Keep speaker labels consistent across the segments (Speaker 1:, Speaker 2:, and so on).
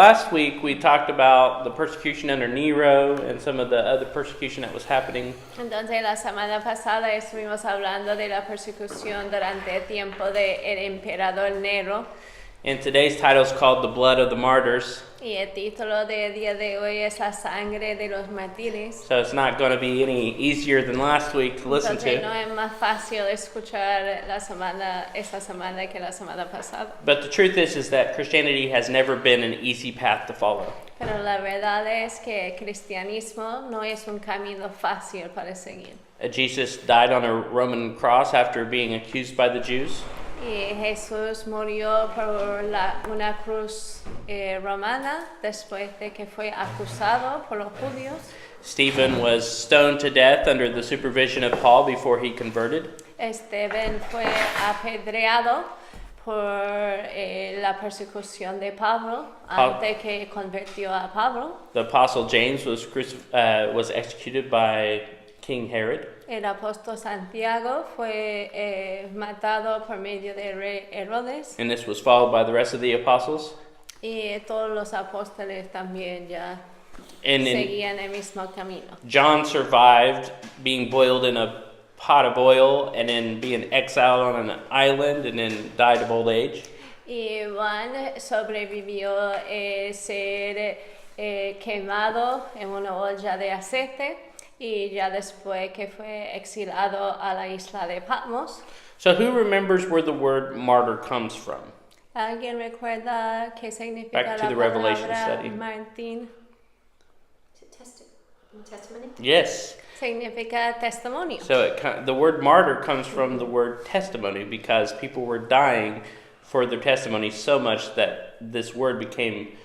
Speaker 1: Last week we talked about the persecution under Nero and some of the other persecution that was happening.
Speaker 2: Entonces la semana pasada estuvimos hablando de la persecución durante el tiempo del emperador Nero.
Speaker 1: And today's title is called The Blood of the Martyrs.
Speaker 2: Y el título del día de hoy es La sangre de los mártires.
Speaker 1: So it's not going to be any easier than last week to listen
Speaker 2: Entonces
Speaker 1: to.
Speaker 2: no es más fácil escuchar esta semana que la semana pasada.
Speaker 1: But the truth is that Christianity has never been an easy path to follow.
Speaker 2: Pero la verdad es que el cristianismo no es un camino fácil para seguir.
Speaker 1: Jesus died on a Roman cross after being accused by the Jews.
Speaker 2: Y Jesús murió por una cruz romana después de que fue acusado por los judíos.
Speaker 1: Stephen was stoned to death under the supervision of Paul before he converted.
Speaker 2: Esteban fue apedreado por la persecución de Pablo antes que convirtió a Pablo.
Speaker 1: The apostle James was executed by King Herod.
Speaker 2: El apóstol Santiago fue matado por medio de rey Herodes.
Speaker 1: And this was followed by the rest of the apostles.
Speaker 2: Y todos los apóstoles también ya seguían el mismo camino.
Speaker 1: John survived being boiled in a pot of oil and then being exiled on an island and then died of old age.
Speaker 2: Y Juan sobrevivió ser quemado en una olla de aceite. Y ya después que fue exilado a la isla de Patmos.
Speaker 1: So who remembers where the word martyr comes from?
Speaker 2: ¿Alguien recuerda qué significa
Speaker 1: Back to
Speaker 2: la
Speaker 1: the Revelation
Speaker 2: palabra
Speaker 1: study.
Speaker 2: Martín?
Speaker 3: Testimony?
Speaker 1: Yes.
Speaker 2: Significa testimonio.
Speaker 1: So the word martyr comes from the word testimony because people were dying for their testimony so much that this word became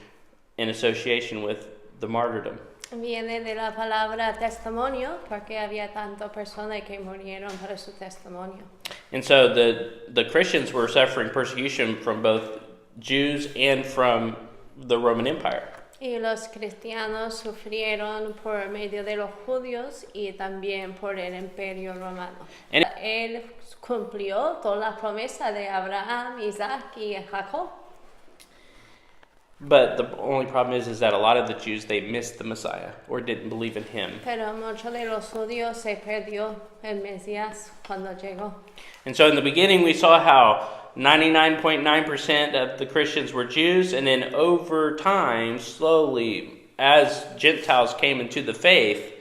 Speaker 1: in association with the martyrdom.
Speaker 2: Viene de la palabra testimonio porque había tantas personas que murieron por su testimonio.
Speaker 1: And so the Christians were suffering persecution from both Jews and from the Roman Empire.
Speaker 2: Y los cristianos sufrieron por medio de los judíos y también por el imperio romano. Él cumplió toda la promesa de Abraham, Isaac y Jacob.
Speaker 1: But the only problem is that a lot of the Jews, they missed the Messiah or didn't believe in him.
Speaker 2: Pero muchos de los judíos se perdió el Mesías cuando llegó.
Speaker 1: And so in the beginning we saw how 99.9% of the Christians were Jews, and then over time, slowly, as Gentiles came into the faith,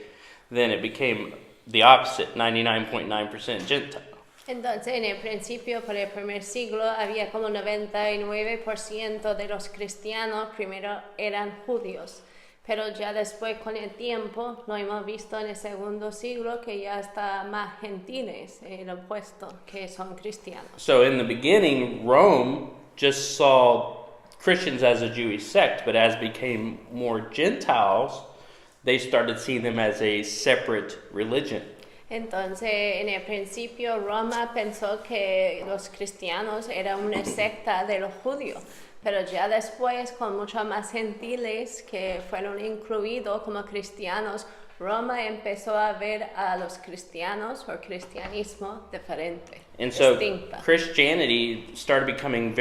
Speaker 1: then it became the opposite, 99.9% Gentile.
Speaker 2: Entonces, en el principio, por el primer siglo, había como 99% de los cristianos primero eran judíos. Pero ya después, con el tiempo, lo hemos visto en el segundo siglo que ya está más gentiles, el opuesto, que son cristianos.
Speaker 1: So in the beginning, Rome just saw Christians as a Jewish sect, but as became more Gentiles, they started seeing them as a separate religion.
Speaker 2: Entonces, en el principio, Roma pensó que los cristianos eran una secta de los judíos, pero ya después, con muchos más gentiles que fueron incluidos como cristianos, Roma empezó a ver a los cristianos o cristianismo diferente,
Speaker 1: And so
Speaker 2: distinta.
Speaker 1: Christianity started becoming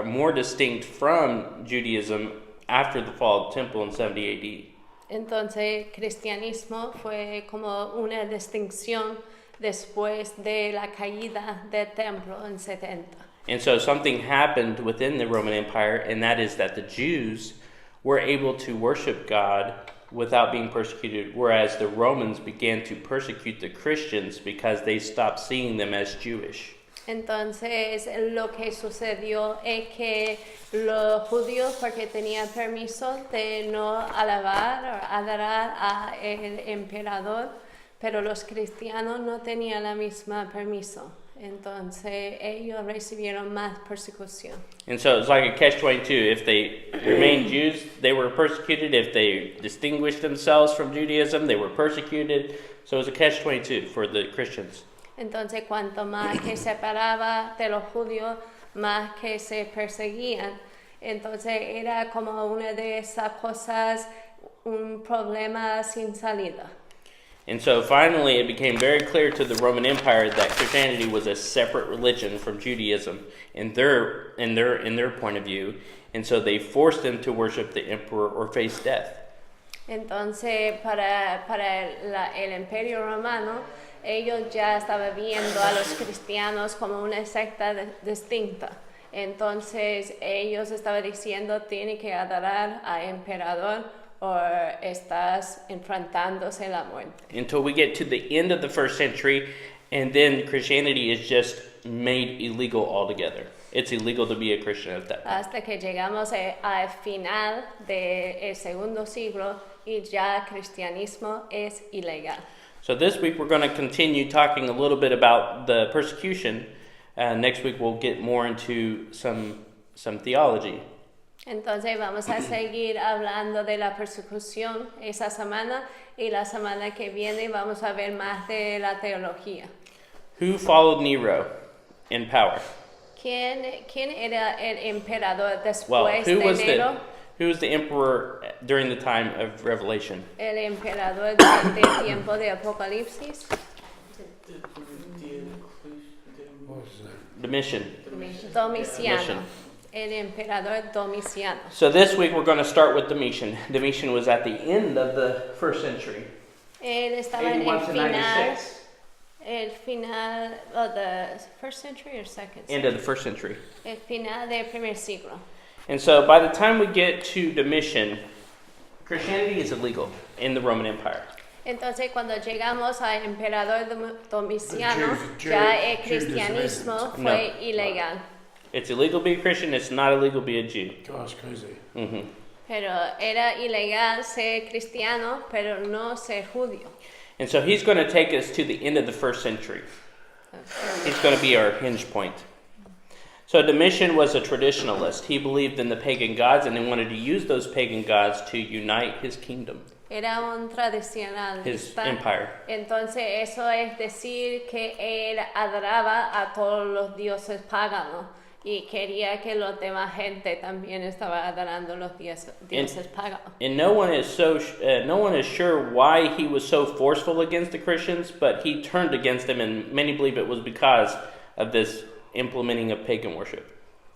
Speaker 1: more distinct from Judaism after the fall of the temple in 70 AD.
Speaker 2: Entonces, cristianismo fue como una distinción después de la caída del templo en 70.
Speaker 1: And so something happened within the Roman Empire, and that is that the Jews were able to worship God without being persecuted, whereas the Romans began to persecute the Christians because they stopped seeing them as Jewish.
Speaker 2: Entonces, lo que sucedió es que los judíos, porque tenían permiso de no alabar o adorar al emperador, pero los cristianos no tenían la misma permiso. Entonces, ellos recibieron más persecución.
Speaker 1: And so it's like a catch-22. If they remained Jews, they were persecuted. If they distinguished themselves from Judaism, they were persecuted. So it was a catch-22 for the Christians.
Speaker 2: Entonces, cuanto más que se separaba de los judíos, más que se perseguían. Entonces, era como una de esas cosas, un problema sin salida.
Speaker 1: And so finally it became very clear to the Roman Empire that Christianity was a separate religion from Judaism in their point of view, and so they forced them to worship the emperor or face death.
Speaker 2: Entonces, para el Imperio Romano, ellos ya estaban viendo a los cristianos como una secta distinta. Entonces, ellos estaban diciendo, tiene que adorar al emperador o estás enfrentándose a la muerte.
Speaker 1: Until we get to the end of the 1st century, and then Christianity is just made illegal altogether. It's illegal to be a Christian at that point.
Speaker 2: Hasta que llegamos al final del segundo siglo y ya cristianismo es ilegal.
Speaker 1: So this week we're going to continue talking a little bit about the persecution. Next week we'll get more into some theology.
Speaker 2: Entonces vamos a seguir hablando de la persecución esa semana y la semana que viene vamos a ver más de la teología.
Speaker 1: Who followed Nero in power?
Speaker 2: ¿Quién era el emperador después de Nero?
Speaker 1: Who was the emperor during the time of Revelation?
Speaker 2: El emperador durante el tiempo de Apocalipsis.
Speaker 1: Domitian.
Speaker 2: Domiciano. El emperador Domiciano.
Speaker 1: So this week we're going to start with Domitian. Domitian was at the end of the 1st century.
Speaker 2: Él estaba en
Speaker 1: 81
Speaker 2: el
Speaker 1: to
Speaker 2: final.
Speaker 1: 96.
Speaker 2: El final of the 1st century or 2nd century?
Speaker 1: End of the 1st century.
Speaker 2: El final del primer siglo.
Speaker 1: And so by the time we get to Domitian, Christianity is illegal in the Roman Empire.
Speaker 2: Entonces cuando llegamos al emperador Domiciano, ya el cristianismo fue ilegal.
Speaker 1: It's illegal to be a Christian, it's not illegal to be a Jew.
Speaker 3: Gosh, crazy.
Speaker 1: Mm-hmm.
Speaker 2: Pero era ilegal ser cristiano, pero no ser judío.
Speaker 1: And so he's going to take us to the end of the 1st century. He's going to be our hinge point. So Domitian was a traditionalist. He believed in the pagan gods and he wanted to use those pagan gods to unite his kingdom.
Speaker 2: Era un tradicionalista.
Speaker 1: His empire.
Speaker 2: Entonces eso es decir que él adoraba a todos los dioses paganos y quería que los demás gente también estaba adorando los dioses paganos.
Speaker 1: And no one is sure why he was so forceful against the Christians, but he turned against them, and many believe it was because of this implementing of pagan worship.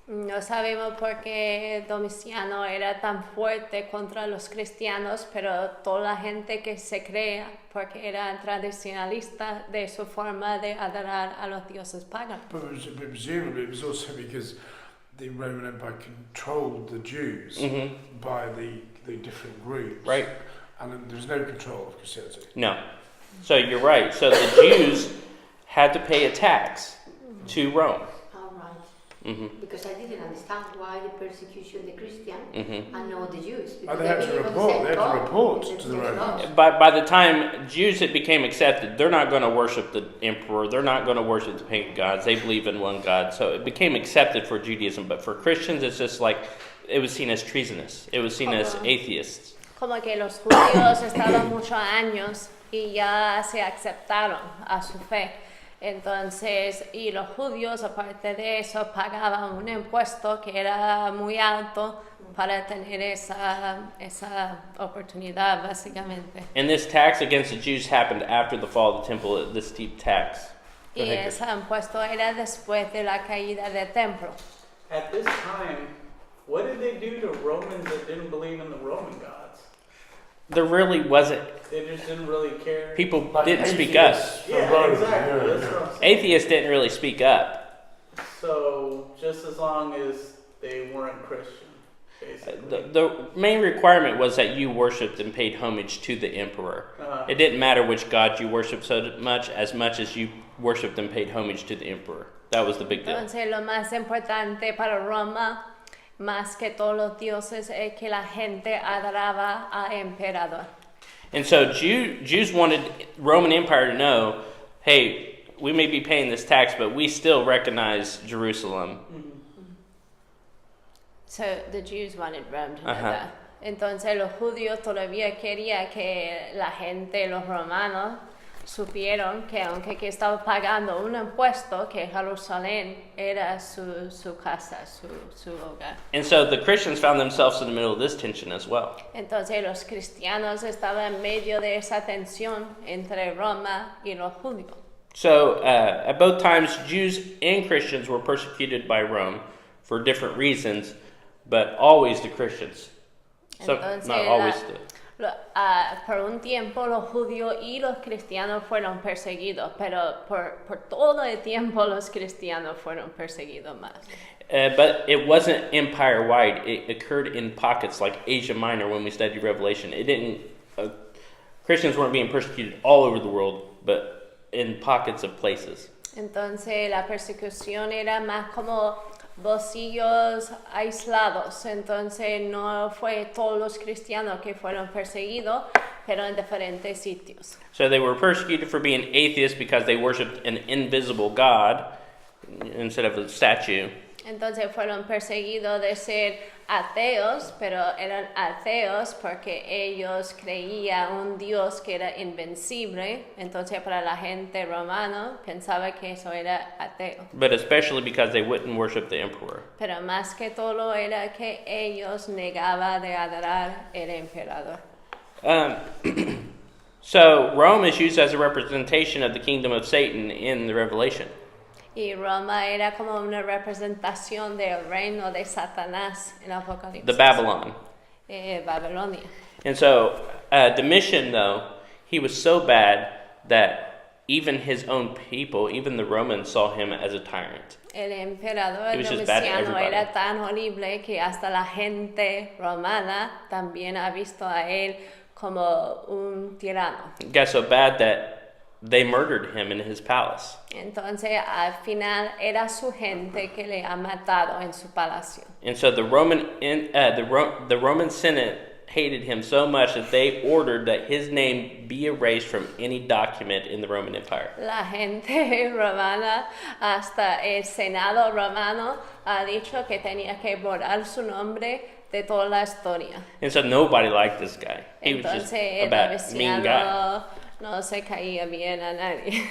Speaker 2: No sabemos por qué Domiciano era tan fuerte contra los cristianos, pero toda la gente que se crea porque era tradicionalista de su forma de adorar a los dioses paganos.
Speaker 3: But presumably it was also because the Roman Empire controlled the Jews by the different groups.
Speaker 1: Right.
Speaker 3: And there was no control of Christianity.
Speaker 1: No. So you're right. So the Jews had to pay a tax to Rome.
Speaker 4: Mm-hmm. Because I didn't understand why the persecution the Christian and not the Jews.
Speaker 3: Oh, they had to report. They had to report to the Romans.
Speaker 1: By the time Jews it became accepted, they're not going to worship the emperor. They're not going to worship the pagan gods. They believe in one God. So it became accepted for Judaism. But for Christians, it's just like it was seen as treasonous. It was seen as atheists.
Speaker 2: Como que los judíos estaban muchos años y ya se aceptaron a su fe. Entonces, y los judíos, aparte de eso, pagaban un impuesto que era muy alto para tener esa oportunidad, básicamente.
Speaker 1: And this tax against the Jews happened after the fall of the temple, this steep tax.
Speaker 2: Y ese impuesto era después de la caída del templo.
Speaker 5: At this time, what did they do to Romans that didn't believe in the Roman gods?
Speaker 1: There really wasn't.
Speaker 5: They just didn't really care.
Speaker 1: People didn't speak up.
Speaker 5: Yeah, exactly. That's what I'm saying.
Speaker 1: Atheists didn't really speak up.
Speaker 5: So just as long as they weren't Christian, basically.
Speaker 1: The main requirement was that you worshipped and paid homage to the emperor. It didn't matter which god you worshipped so much as you worshipped and paid homage to the emperor. That was the big deal.
Speaker 2: Entonces, lo más importante para Roma, más que todos los dioses, es que la gente adoraba al emperador.
Speaker 1: And so Jews wanted Roman Empire to know, hey, we may be paying this tax, but we still recognize Jerusalem.
Speaker 2: So the Jews wanted Rome to know that. Entonces los judíos todavía querían que la gente, los romanos, supieron que aunque que estaba pagando un impuesto, que Jerusalén era su casa, su hogar.
Speaker 1: And so the Christians found themselves in the middle of this tension as well.
Speaker 2: Entonces los cristianos estaban en medio de esa tensión entre Roma y los judíos.
Speaker 1: So at both times, Jews and Christians were persecuted by Rome for different reasons, but always the Christians. So
Speaker 2: Entonces,
Speaker 1: not always
Speaker 2: por un tiempo los judíos y los cristianos fueron perseguidos, pero por todo el tiempo los cristianos fueron perseguidos más.
Speaker 1: But it wasn't empire-wide. It occurred in pockets like Asia Minor when we studied Revelation. It didn't. Christians weren't being persecuted all over the world, but in pockets of places.
Speaker 2: Entonces la persecución era más como bolsillos aislados. Entonces no fue todos los cristianos que fueron perseguidos, pero en diferentes sitios.
Speaker 1: So they were persecuted for being atheists because they worshipped an invisible God instead of a statue.
Speaker 2: Entonces fueron perseguidos de ser ateos, pero eran ateos porque ellos creían un Dios que era invencible. Entonces para la gente romana pensaba que eso era ateo.
Speaker 1: But especially because they wouldn't worship the emperor.
Speaker 2: Pero más que todo era que ellos negaban de adorar al emperador.
Speaker 1: So Rome is used as a representation of the kingdom of Satan in the Revelation.
Speaker 2: Y Roma era como una representación del reino de Satanás en Apocalipsis.
Speaker 1: The Babylon.
Speaker 2: Babilonia.
Speaker 1: And so Domitian, though, he was so bad that even his own people, even the Romans, saw him as a tyrant.
Speaker 2: El emperador
Speaker 1: He was just bad to
Speaker 2: Domiciano
Speaker 1: everybody.
Speaker 2: era tan horrible que hasta la gente romana también ha visto a él como un tirano.
Speaker 1: It got so bad that they murdered him in his palace.
Speaker 2: Entonces al final era su gente que le ha matado en su palacio.
Speaker 1: And so the Roman Senate hated him so much that they ordered that his name be erased from any document in the Roman Empire.
Speaker 2: La gente romana, hasta el Senado romano, ha dicho que tenía que borrar su nombre de toda la historia.
Speaker 1: And so nobody liked this guy. He was just
Speaker 2: Entonces
Speaker 1: a bad, mean guy.
Speaker 2: Domiciano no se caía bien a nadie.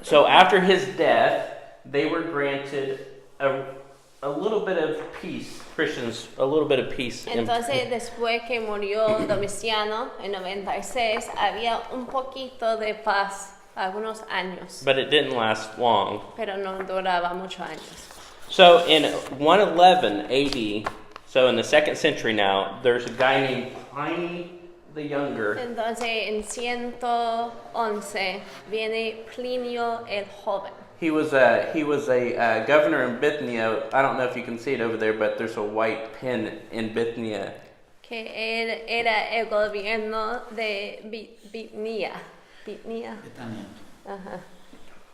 Speaker 1: So after his death, they were granted a little bit of peace. Christians, a little bit of peace.
Speaker 2: Entonces, después que murió Domiciano en 96, había un poquito de paz, algunos años,
Speaker 1: But it didn't last long.
Speaker 2: pero no duraba muchos años.
Speaker 1: So in 111 AD, so in the 2nd century now, there's a guy named Pliny the Younger.
Speaker 2: Entonces, en 111 viene Plinio el Joven.
Speaker 1: He was a governor in Bithynia. I don't know if you can see it over there, but there's a white pin in Bithynia.
Speaker 2: Que él era el gobierno de Bithynia. Ajá.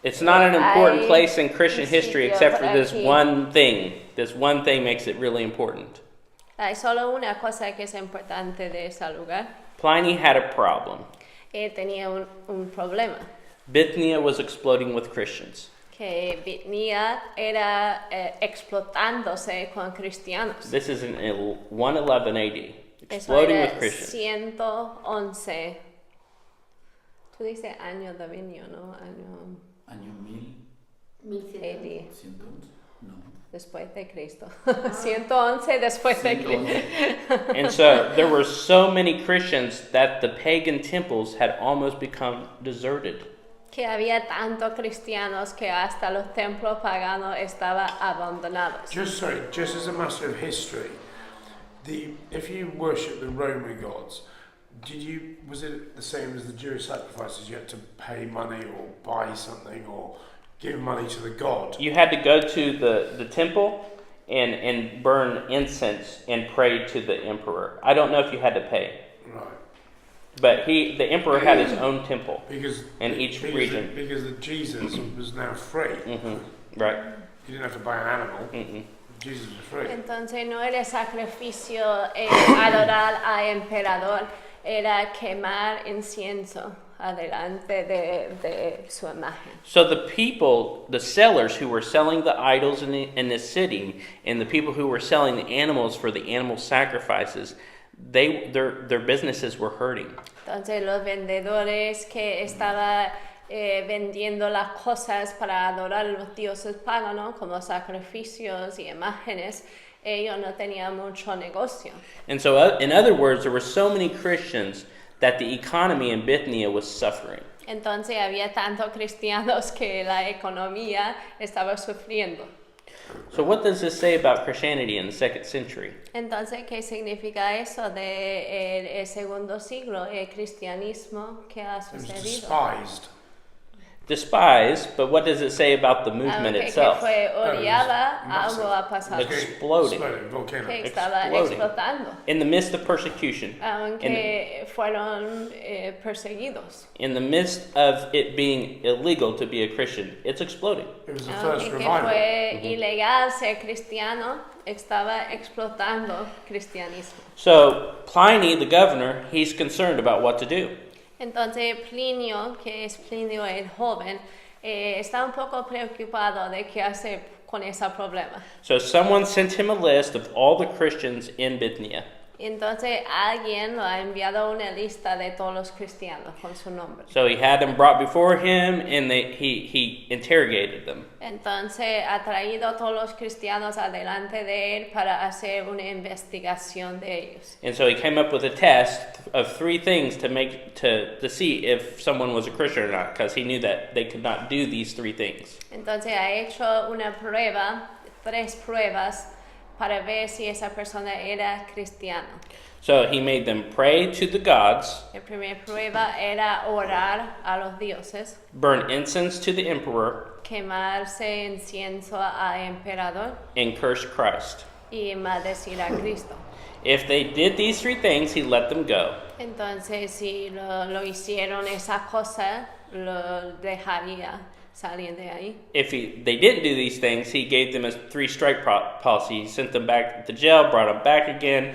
Speaker 1: It's not an important
Speaker 2: Hay
Speaker 1: place in Christian
Speaker 2: un
Speaker 1: history
Speaker 2: sitio
Speaker 1: except for
Speaker 2: por
Speaker 1: this
Speaker 2: aquí.
Speaker 1: one thing. This one thing makes it really important.
Speaker 2: Hay solo una cosa que es importante de ese lugar.
Speaker 1: Pliny had a problem.
Speaker 2: Él tenía un problema.
Speaker 1: Bithynia was exploding with Christians.
Speaker 2: Que Bithynia era explotándose con cristianos.
Speaker 1: This is in 111 AD.
Speaker 2: Eso
Speaker 1: Exploding
Speaker 2: era
Speaker 1: with Christians.
Speaker 2: 111. Tú dices año dominio, ¿no?
Speaker 6: Año 1000,
Speaker 2: AD,
Speaker 6: 111, no.
Speaker 2: después de Cristo. 111 después de Cristo.
Speaker 1: And so there were so many Christians that the pagan temples had almost become deserted.
Speaker 2: Que había tantos cristianos que hasta los templos paganos estaban abandonados.
Speaker 3: Just as a matter of history, if you worship the Roman gods, was it the same as the Jewish sacrifices? You had to pay money or buy something or give money to the god?
Speaker 1: You had to go to the temple and burn incense and pray to the emperor. I don't know if you had to pay.
Speaker 3: Right.
Speaker 1: But the emperor had his own temple in each region.
Speaker 3: Because Jesus was now free.
Speaker 1: Mm-hmm. Right.
Speaker 3: You didn't have to buy an animal.
Speaker 1: Mm-hmm.
Speaker 3: Jesus was free.
Speaker 2: Entonces no era sacrificio adorar al emperador, era quemar incienso adelante de su imagen.
Speaker 1: So the people, the sellers who were selling the idols in this city, and the people who were selling the animals for the animal sacrifices, their businesses were hurting.
Speaker 2: Entonces los vendedores que estaban vendiendo las cosas para adorar a los dioses paganos como sacrificios y imágenes, ellos no tenían mucho negocio.
Speaker 1: And so, in other words, there were so many Christians that the economy in Bithynia was suffering.
Speaker 2: Entonces había tantos cristianos que la economía estaba sufriendo.
Speaker 1: So what does this say about Christianity in the 2nd century?
Speaker 2: Entonces, ¿qué significa eso de el segundo siglo, el cristianismo que ha
Speaker 3: It was
Speaker 2: sucedido?
Speaker 3: despised.
Speaker 1: Despised, but what does it say about the movement
Speaker 2: Aunque que
Speaker 1: itself?
Speaker 2: fue odiada,
Speaker 3: massive.
Speaker 2: algo ha pasado.
Speaker 1: Exploding.
Speaker 3: Volcano.
Speaker 2: Que estaba
Speaker 1: Exploding.
Speaker 2: explotando.
Speaker 1: In the midst of persecution,
Speaker 2: Aunque fueron perseguidos.
Speaker 1: in the midst of it being illegal to be a Christian, it's exploding.
Speaker 3: It was the
Speaker 2: Aunque
Speaker 3: first
Speaker 2: que
Speaker 3: revival.
Speaker 2: fue ilegal ser cristiano, estaba explotando cristianismo.
Speaker 1: So Pliny, the governor, he's concerned about what to do.
Speaker 2: Entonces Plinio, que es Plinio el joven, está un poco preocupado de qué hacer con ese problema.
Speaker 1: So someone sent him a list of all the Christians in Bithynia.
Speaker 2: Entonces alguien lo ha enviado una lista de todos los cristianos con su nombre.
Speaker 1: So he had them brought before him, and he interrogated them.
Speaker 2: Entonces ha traído a todos los cristianos adelante de él para hacer una investigación de ellos.
Speaker 1: And so he came up with a test of 3 things to see if someone was a Christian or not, because he knew that they could not do these 3 things.
Speaker 2: Entonces ha hecho una prueba, 3 pruebas, para ver si esa persona era cristiana.
Speaker 1: So he made them pray to the gods,
Speaker 2: La primera prueba era orar a los dioses,
Speaker 1: burn incense to the emperor,
Speaker 2: quemarse incienso al emperador
Speaker 1: and curse Christ.
Speaker 2: y maldecir a Cristo.
Speaker 1: If they did these 3 things, he let them go.
Speaker 2: Entonces, si lo hicieron esa cosa, lo dejaría salir de ahí.
Speaker 1: If they didn't do these things, he gave them a 3-strike policy. He sent them back to jail, brought them back again,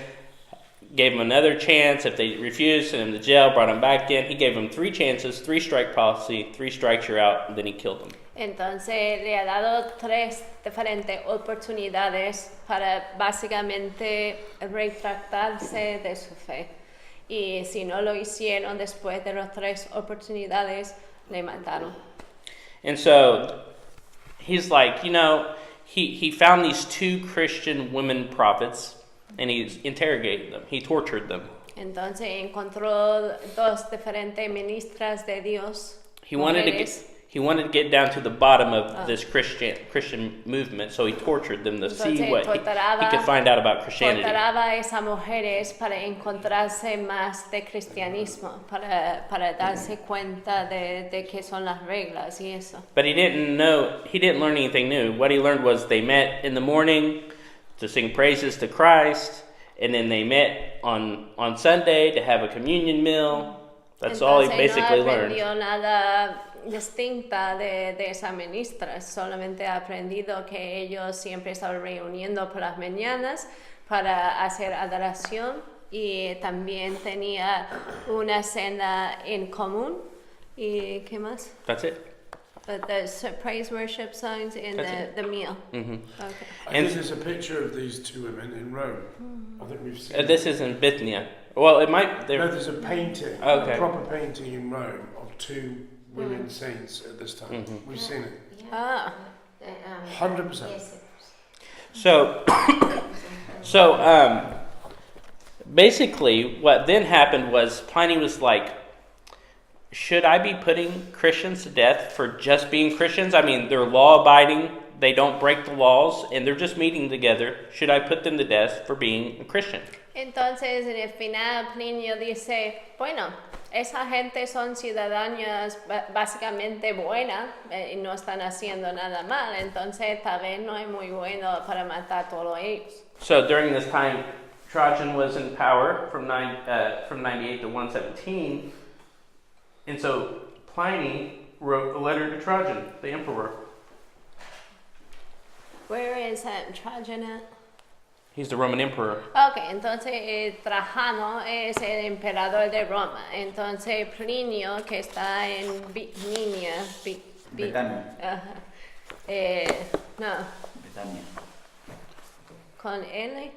Speaker 1: gave them another chance. If they refused, sent them to jail, brought them back in. He gave them 3 chances, 3-strike policy, 3 strikes, you're out, and then he killed them.
Speaker 2: Entonces le ha dado 3 diferentes oportunidades para básicamente retractarse de su fe. Y si no lo hicieron después de las 3 oportunidades, le mataron.
Speaker 1: And so he's like, he found these 2 Christian women prophets, and he interrogated them. He tortured them.
Speaker 2: Entonces encontró 2 diferentes ministras de Dios.
Speaker 1: He wanted to get down to the bottom of this Christian movement, so he tortured them to see what he could find out about Christianity.
Speaker 2: Torturaba a esas mujeres para encontrarse más de cristianismo, para darse cuenta de qué son las reglas y eso.
Speaker 1: But he didn't learn anything new. What he learned was they met in the morning to sing praises to Christ, and then they met on Sunday to have a communion meal. That's all he basically learned.
Speaker 2: No aprendió nada distinta de esas ministras, solamente ha aprendido que ellos siempre estaban reuniendo por las mañanas para hacer adoración y también tenía una cena en común. ¿Y qué más?
Speaker 1: That's it.
Speaker 2: The praise worship songs in the meal.
Speaker 1: Mm-hmm.
Speaker 2: Okay.
Speaker 3: I think there's a picture of these 2 women in Rome. I think we've seen it.
Speaker 1: This is in Bithynia. Well, it might.
Speaker 3: No, there's a painting,
Speaker 1: Okay.
Speaker 3: a proper painting in Rome of 2 women saints at this time.
Speaker 1: Mhm.
Speaker 3: We've seen it.
Speaker 2: Ah.
Speaker 3: 100%.
Speaker 4: Yes.
Speaker 1: So, basically, what then happened was Pliny was like, should I be putting Christians to death for just being Christians? I mean, they're law-abiding, they don't break the laws, and they're just meeting together. Should I put them to death for being a Christian?
Speaker 2: Entonces, en el final, Plinio dice, bueno, esa gente son ciudadanos básicamente buenas y no están haciendo nada mal, entonces tal vez no es muy bueno para matar a todos ellos.
Speaker 1: So during this time, Trajan was in power from 98 to 117, and so Pliny wrote a letter to Trajan, the emperor.
Speaker 2: Where is Trajan at?
Speaker 1: He's the Roman emperor.
Speaker 2: Ok, entonces Trajano es el emperador de Roma. Entonces Plinio, que está en Bithynia,
Speaker 6: Betania.
Speaker 2: no,
Speaker 6: Betania.
Speaker 2: con L,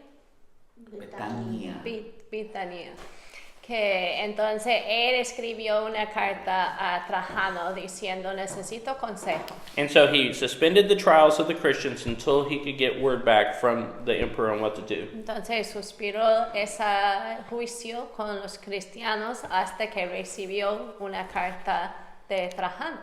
Speaker 6: Betania.
Speaker 2: Bithynia. Que entonces él escribió una carta a Trajano diciendo necesito consejo.
Speaker 1: And so he suspended the trials of the Christians until he could get word back from the emperor on what to do.
Speaker 2: Entonces suspiró ese juicio con los cristianos hasta que recibió una carta de Trajano.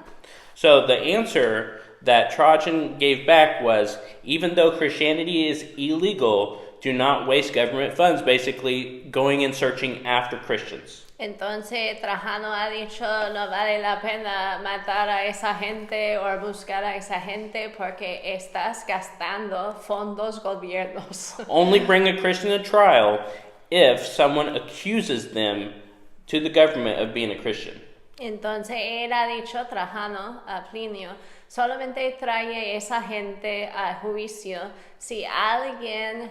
Speaker 1: So the answer that Trajan gave back was, even though Christianity is illegal, do not waste government funds, basically going and searching after Christians.
Speaker 2: Entonces Trajano ha dicho, no vale la pena matar a esa gente o buscar a esa gente porque estás gastando fondos gobiernos.
Speaker 1: Only bring a Christian to trial if someone accuses them to the government of being a Christian.
Speaker 2: Entonces él ha dicho, Trajano, a Plinio, solamente trae esa gente al juicio si alguien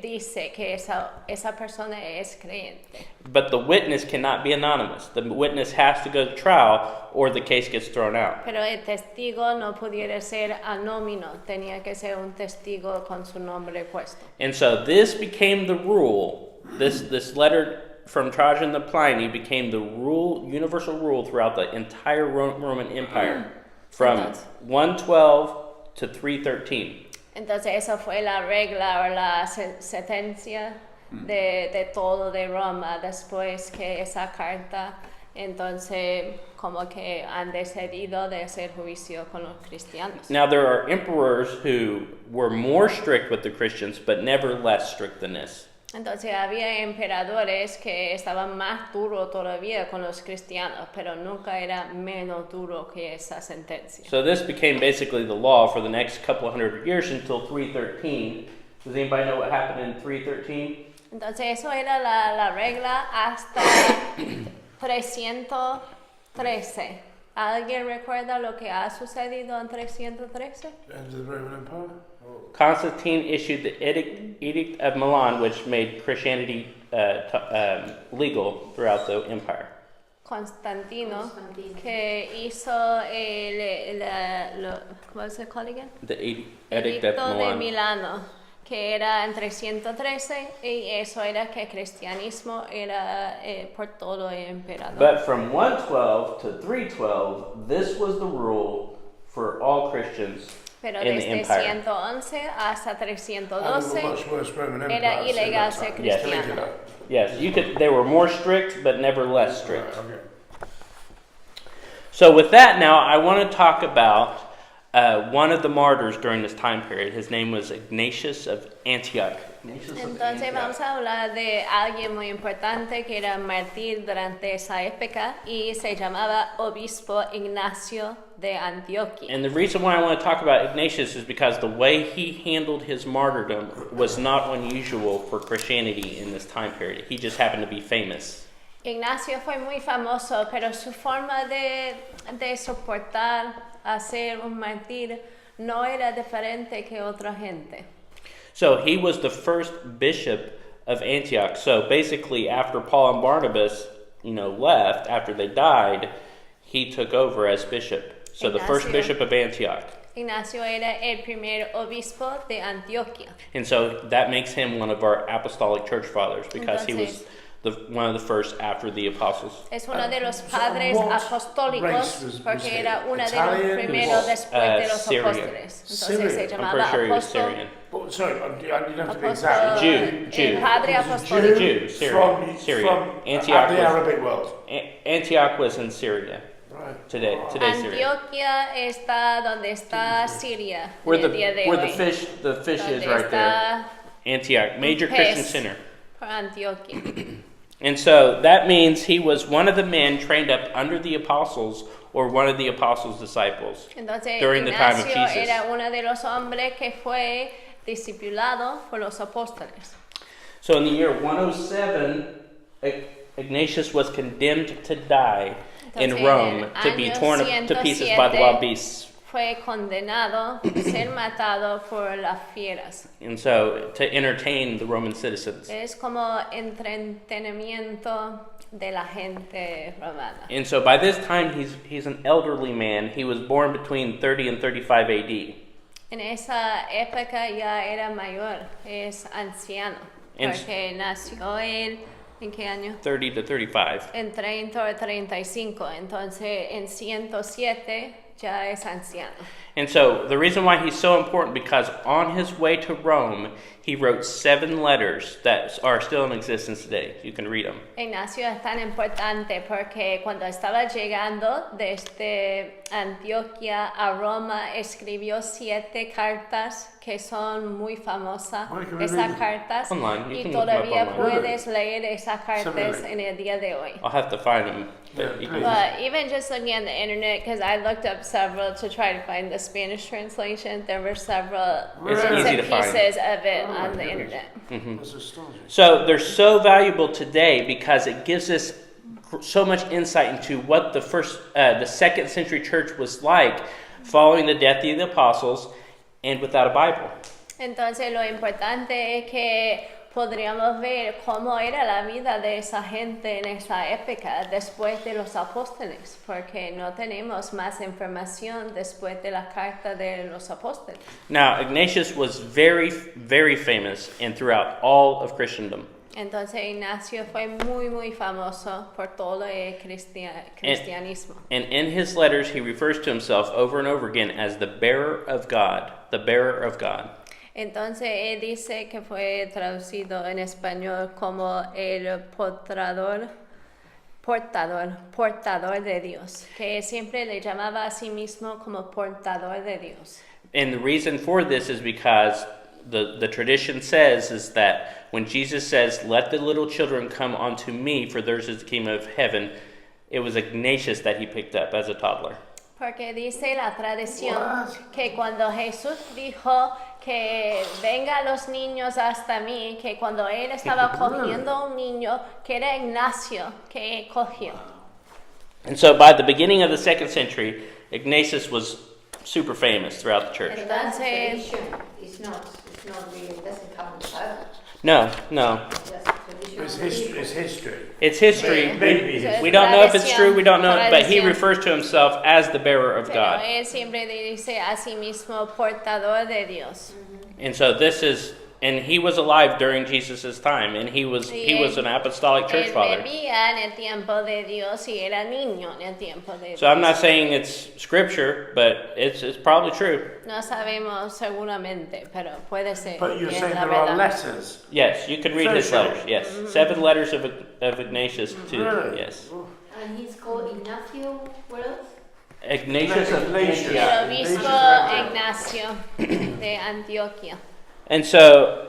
Speaker 2: dice que esa persona es creyente.
Speaker 1: But the witness cannot be anonymous. The witness has to go to trial or the case gets thrown out.
Speaker 2: Pero el testigo no pudiera ser anónimo, tenía que ser un testigo con su nombre puesto.
Speaker 1: And so this became the rule. This letter from Trajan to Pliny became the universal rule throughout the entire Roman Empire from 112 to 313.
Speaker 2: Entonces esa fue la regla o la sentencia de todo de Roma después que esa carta, entonces como que han decidido de hacer juicio con los cristianos.
Speaker 1: Now there are emperors who were more strict with the Christians, but never less strict than this.
Speaker 2: Entonces había emperadores que estaban más duros todavía con los cristianos, pero nunca era menos duro que esa sentencia.
Speaker 1: So this became basically the law for the next couple hundred years until 313. Does anybody know what happened in 313?
Speaker 2: Entonces eso era la regla hasta 313. ¿Alguien recuerda lo que ha sucedido en 313?
Speaker 3: End of the Roman Empire?
Speaker 1: Constantine issued the Edict of Milan, which made Christianity legal throughout the empire.
Speaker 2: Constantino,
Speaker 4: Constantino.
Speaker 2: que hizo ¿cómo se llama again?
Speaker 1: The Edict of
Speaker 2: Edicto de
Speaker 1: Milan.
Speaker 2: Milano, que era en 313, y eso era que el cristianismo era por todo el emperador.
Speaker 1: But from 112 to 312, this was the rule for all Christians
Speaker 2: Pero
Speaker 1: in the
Speaker 2: desde
Speaker 1: empire.
Speaker 2: 111 hasta
Speaker 3: And a
Speaker 2: 312
Speaker 3: much worse Roman Empire.
Speaker 2: era
Speaker 3: so
Speaker 2: ilegal
Speaker 3: that's
Speaker 2: ser
Speaker 3: like
Speaker 1: Yes.
Speaker 2: cristiano.
Speaker 1: Yes, they were more strict, but never less strict.
Speaker 3: Right, okay.
Speaker 1: So with that now, I want to talk about one of the martyrs during this time period. His name was Ignatius of Antioch.
Speaker 2: Entonces vamos a hablar de alguien muy importante que era mártir durante esa época y se llamaba obispo Ignacio de Antioquia.
Speaker 1: And the reason why I want to talk about Ignatius is because the way he handled his martyrdom was not unusual for Christianity in this time period. He just happened to be famous.
Speaker 2: Ignacio fue muy famoso, pero su forma de soportar hacer un mártir no era diferente que otra gente.
Speaker 1: So he was the first bishop of Antioch. So basically, after Paul and Barnabas, left, after they died, he took over as bishop. So the first
Speaker 2: Ignacio.
Speaker 1: bishop of Antioch.
Speaker 2: Ignacio era el primer obispo de Antioquia.
Speaker 1: And so that makes him one of our apostolic church fathers because he was one of the first after the apostles.
Speaker 2: Es uno de los
Speaker 3: So
Speaker 2: padres
Speaker 3: what
Speaker 2: apostólicos
Speaker 3: race was
Speaker 2: porque
Speaker 3: he?
Speaker 2: era uno de los
Speaker 3: Italian?
Speaker 2: primeros después de los
Speaker 1: Syrian.
Speaker 2: apóstoles. Entonces se
Speaker 3: Syrian.
Speaker 1: I'm
Speaker 2: llamaba
Speaker 1: pretty sure he was
Speaker 2: apóstol.
Speaker 1: Syrian.
Speaker 3: But, sorry, you don't have to be
Speaker 2: Apóstol,
Speaker 3: exactly.
Speaker 1: Jew.
Speaker 2: El padre
Speaker 3: He was a
Speaker 2: apostólico.
Speaker 1: Jew, Syrian.
Speaker 3: From
Speaker 1: Antioch
Speaker 3: the
Speaker 1: was-
Speaker 3: Arabic world.
Speaker 1: Antioch was in Syria.
Speaker 3: Right.
Speaker 1: Today Syria.
Speaker 2: Antioquia está donde está Siria
Speaker 1: Where
Speaker 2: en el día de
Speaker 1: the
Speaker 2: hoy.
Speaker 1: fish is
Speaker 2: Donde
Speaker 1: right there.
Speaker 2: está
Speaker 1: Antioch, major
Speaker 2: pez
Speaker 1: Christian center.
Speaker 2: por Antioquia.
Speaker 1: And so that means he was one of the men trained up under the apostles or one of the apostles' disciples
Speaker 2: Entonces
Speaker 1: during the time of
Speaker 2: Ignacio
Speaker 1: Jesus.
Speaker 2: era uno de los hombres que fue discipulado por los apóstoles.
Speaker 1: So in the year 107, Ignatius was condemned to die in
Speaker 2: Entonces,
Speaker 1: Rome
Speaker 2: en
Speaker 1: to be
Speaker 2: año
Speaker 1: torn to pieces by the wild
Speaker 2: 107,
Speaker 1: beasts.
Speaker 2: Fue condenado a ser matado por las fieras.
Speaker 1: And so to entertain the Roman citizens.
Speaker 2: Es como entretenimiento de la gente romana.
Speaker 1: And so by this time he's an elderly man. He was born between 30 and 35 AD.
Speaker 2: En esa época ya era mayor, es anciano,
Speaker 1: En-
Speaker 2: porque nació él, ¿en qué año?
Speaker 1: 30 to 35.
Speaker 2: En 30 o 35, entonces en 107 ya es anciano.
Speaker 1: And so the reason why he's so important, because on his way to Rome, he wrote 7 letters that are still in existence today. You can read them.
Speaker 2: Ignacio es tan importante porque cuando estaba llegando desde Antioquia a Roma escribió 7 cartas que son muy famosas,
Speaker 3: Where can we
Speaker 2: esas
Speaker 3: read them?
Speaker 2: cartas,
Speaker 1: Online, you
Speaker 2: y
Speaker 1: can look them up
Speaker 2: todavía
Speaker 1: online.
Speaker 2: puedes leer esas cartas
Speaker 3: Really?
Speaker 2: en el día de hoy.
Speaker 1: I'll have to find them. But you can,
Speaker 2: But even just looking on the internet, because I looked up several to try to find the Spanish translation, there were several
Speaker 1: It's
Speaker 2: bits
Speaker 1: easy
Speaker 2: and
Speaker 1: to find.
Speaker 2: pieces of it
Speaker 3: Oh,
Speaker 2: on
Speaker 3: my
Speaker 2: the
Speaker 3: goodness.
Speaker 2: internet.
Speaker 3: That's astonishing.
Speaker 1: So they're so valuable today because it gives us so much insight into what the second century church was like following the death of the apostles and without a Bible.
Speaker 2: Entonces lo importante es que podríamos ver cómo era la vida de esa gente en esa época después de los apóstoles, porque no tenemos más información después de la carta de los apóstoles.
Speaker 1: Now, Ignatius was very, very famous and throughout all of Christendom.
Speaker 2: Entonces Ignacio fue muy famoso por todo el cristianismo.
Speaker 1: And in his letters, he refers to himself over and over again as the bearer of God, the bearer of God.
Speaker 2: Entonces él dice que fue traducido en español como el portador de Dios, que siempre le llamaba a sí mismo como portador de Dios.
Speaker 1: And the reason for this is because the tradition says is that when Jesus says, "Let the little children come unto me, for theirs is the kingdom of heaven," it was Ignatius that he picked up as a toddler.
Speaker 2: Porque dice la tradición que cuando Jesús dijo que venga los niños hasta mí, que cuando él estaba cogiendo a un niño, que era Ignacio que cogió.
Speaker 1: And so by the beginning of the 2nd century, Ignatius was super famous throughout the church.
Speaker 4: And that's
Speaker 2: Entonces-
Speaker 4: tradition. It's not really, it doesn't come from the Bible.
Speaker 1: No.
Speaker 4: It's just tradition.
Speaker 3: It's history. It's history.
Speaker 1: It's history.
Speaker 3: Maybe.
Speaker 1: We don't know if it's true, we don't know, but he
Speaker 2: Tradición.
Speaker 1: refers to himself as the bearer of
Speaker 2: Pero
Speaker 1: God.
Speaker 2: él siempre dice a sí mismo portador de Dios.
Speaker 1: And so this is, and he was alive during Jesus' time, and he was an apostolic church
Speaker 2: Él
Speaker 1: father.
Speaker 2: vivía en el tiempo de Dios y era niño en el tiempo de Dios.
Speaker 1: So I'm not saying it's scripture, but it's probably true.
Speaker 2: No sabemos seguramente, pero puede ser.
Speaker 3: But you're
Speaker 2: que es
Speaker 3: saying
Speaker 2: la
Speaker 3: there are
Speaker 2: verdad.
Speaker 3: letters.
Speaker 1: Yes, you can read his
Speaker 3: Social.
Speaker 1: letters. Yes, 7 letters of Ignatius to
Speaker 3: Really?
Speaker 1: yes.
Speaker 3: Oh.
Speaker 4: And he's called Ignacio, what else?
Speaker 1: Ignatius of
Speaker 3: Ignatius.
Speaker 1: Antioch.
Speaker 2: El obispo Ignacio de Antioquia.
Speaker 1: And so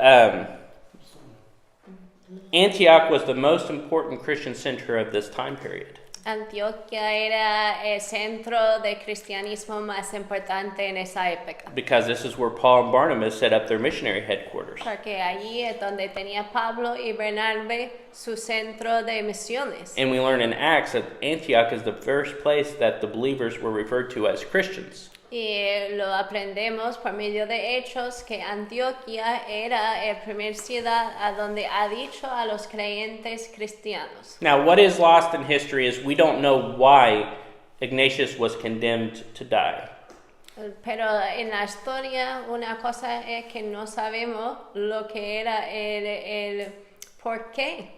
Speaker 1: Antioch was the most important Christian center of this time period.
Speaker 2: Antioquia era el centro de cristianismo más importante en esa época.
Speaker 1: Because this is where Paul and Barnabas set up their missionary headquarters.
Speaker 2: Porque allí es donde tenía Pablo y Bernabé su centro de misiones.
Speaker 1: And we learn in Acts that Antioch is the first place that the believers were referred to as Christians.
Speaker 2: Y lo aprendemos por medio de Hechos que Antioquia era el primer ciudad a donde ha dicho a los creyentes cristianos.
Speaker 1: Now, what is lost in history is we don't know why Ignatius was condemned to die.
Speaker 2: Pero en la historia una cosa es que no sabemos lo que era el por qué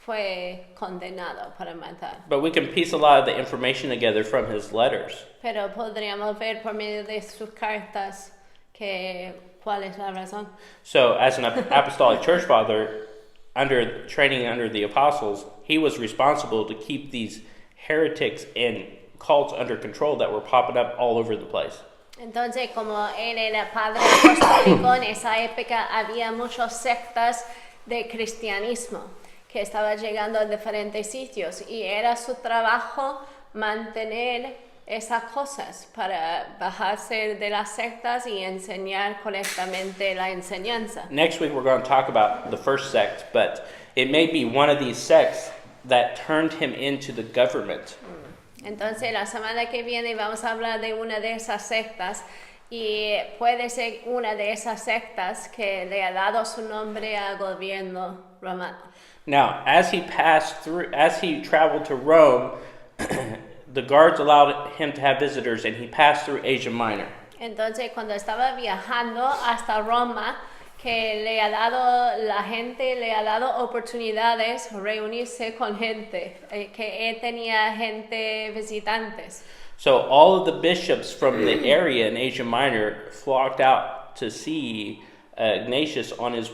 Speaker 2: fue condenado para matar.
Speaker 1: But we can piece a lot of the information together from his letters.
Speaker 2: Pero podríamos ver por medio de sus cartas que cuál es la razón.
Speaker 1: So, as an apostolic church father, under training under the apostles, he was responsible to keep these heretics and cults under control that were popping up all over the place.
Speaker 2: Entonces, como él era padre apostólico, en esa época había muchas sectas de cristianismo que estaban llegando a diferentes sitios y era su trabajo mantener esas cosas para bajarse de las sectas y enseñar correctamente la enseñanza.
Speaker 1: Next week, we're going to talk about the first sect, but it may be one of these sects that turned him into the government.
Speaker 2: Entonces, la semana que viene vamos a hablar de una de esas sectas y puede ser una de esas sectas que le ha dado su nombre al gobierno romano.
Speaker 1: Now, as he traveled to Rome, the guards allowed him to have visitors, and he passed through Asia Minor.
Speaker 2: Entonces, cuando estaba viajando hasta Roma, que la gente le ha dado oportunidades reunirse con gente, que él tenía gente visitantes.
Speaker 1: So all of the bishops from the area in Asia Minor flocked out to see Ignatius on his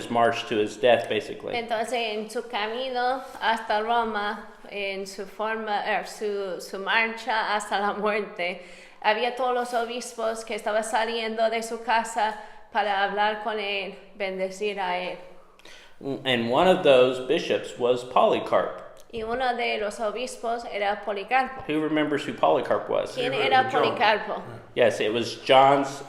Speaker 1: march to his death, basically.
Speaker 2: Entonces, en su camino hasta Roma, en su marcha hasta la muerte, había todos los obispos que estaban saliendo de su casa para hablar con él, bendecir a él.
Speaker 1: And one of those bishops was Polycarp.
Speaker 2: Y uno de los obispos era Policarpo.
Speaker 1: Who remembers who Polycarp was?
Speaker 2: ¿Quién era Policarpo?
Speaker 1: Yes, it was